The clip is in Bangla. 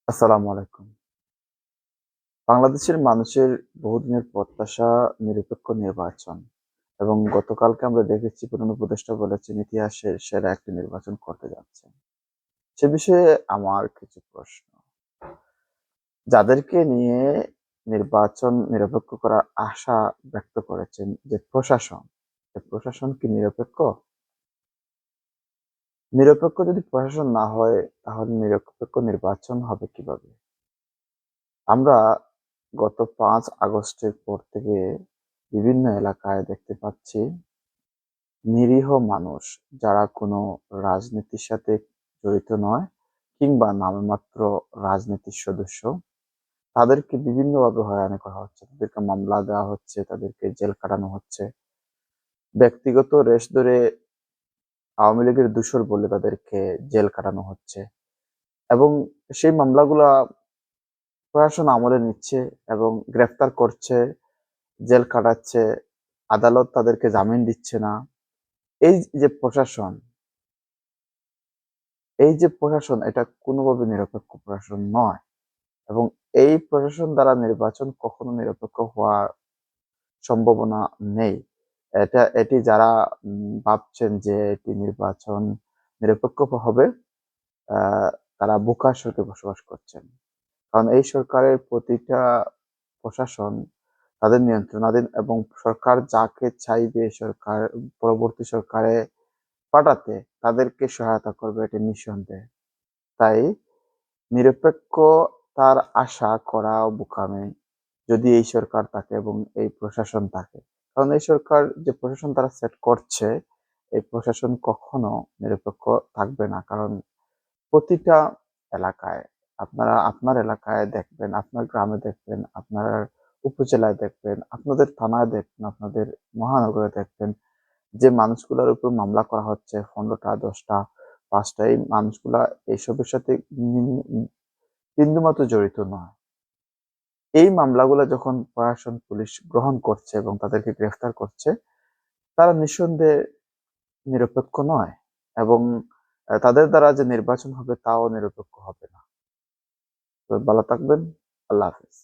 আসসালামু আলাইকুম। বাংলাদেশের মানুষের বহুদিনের প্রত্যাশা নিরপেক্ষ নির্বাচন এবং গতকালকে আমরা দেখেছি প্রধান উপদেষ্টা বলেছেন ইতিহাসের সেরা একটি নির্বাচন করতে যাচ্ছেন। সে বিষয়ে আমার কিছু প্রশ্ন। যাদেরকে নিয়ে নির্বাচন নিরপেক্ষ করার আশা ব্যক্ত করেছেন যে প্রশাসন, এ প্রশাসন কি নিরপেক্ষ? নিরপেক্ষ যদি প্রশাসন না হয় তাহলে নিরপেক্ষ নির্বাচন হবে কিভাবে? আমরা গত ৫ আগস্টের পর থেকে বিভিন্ন এলাকায় দেখতে পাচ্ছি নিরীহ মানুষ যারা কোনো রাজনীতির সাথে জড়িত নয় কিংবা নামমাত্র রাজনীতির সদস্য, তাদেরকে বিভিন্নভাবে হয়রানি করা হচ্ছে। তাদেরকে মামলা দেওয়া হচ্ছে, তাদেরকে জেল খাটানো হচ্ছে। ব্যক্তিগত রেশ ধরে আওয়ামী লীগের দূষর বলে তাদেরকে জেল খাটানো হচ্ছে এবং সেই মামলাগুলা প্রশাসন আমলে নিচ্ছে এবং গ্রেফতার করছে, জেল কাটাচ্ছে, আদালত তাদেরকে জামিন দিচ্ছে না। এই যে প্রশাসন, এই যে প্রশাসন এটা কোনোভাবে নিরপেক্ষ প্রশাসন নয় এবং এই প্রশাসন দ্বারা নির্বাচন কখনো নিরপেক্ষ হওয়ার সম্ভাবনা নেই। এটি যারা ভাবছেন যে এটি নির্বাচন নিরপেক্ষ হবে, আ তারা বোকার সরকারে বসবাস করছেন। কারণ এই সরকারের প্রতিটা প্রশাসন তাদের নিয়ন্ত্রণাধীন এবং সরকার যাকে চাইবে সরকার পরবর্তী সরকারে পাঠাতে তাদেরকে সহায়তা করবে এটি নিঃসন্দেহ। তাই নিরপেক্ষতার আশা করাও বোকামি যদি এই সরকার থাকে এবং এই প্রশাসন থাকে। কারণ এই সরকার যে প্রশাসন তারা সেট করছে, এই প্রশাসন কখনো নিরপেক্ষ থাকবে না। কারণ প্রতিটা এলাকায় আপনারা আপনার এলাকায় দেখবেন, আপনার গ্রামে দেখবেন, আপনার উপজেলায় দেখবেন, আপনাদের থানায় দেখবেন, আপনাদের মহানগরে দেখবেন যে মানুষগুলার উপর মামলা করা হচ্ছে ১৫টা, ১০টা, ৫টা এই মানুষগুলা এসবের সাথে বিন্দুমাত্র জড়িত নয়। এই মামলাগুলা যখন প্রশাসন, পুলিশ গ্রহণ করছে এবং তাদেরকে গ্রেফতার করছে, তারা নিঃসন্দেহে নিরপেক্ষ নয় এবং তাদের দ্বারা যে নির্বাচন হবে তাও নিরপেক্ষ হবে না। তো ভালো থাকবেন। আল্লাহ হাফেজ।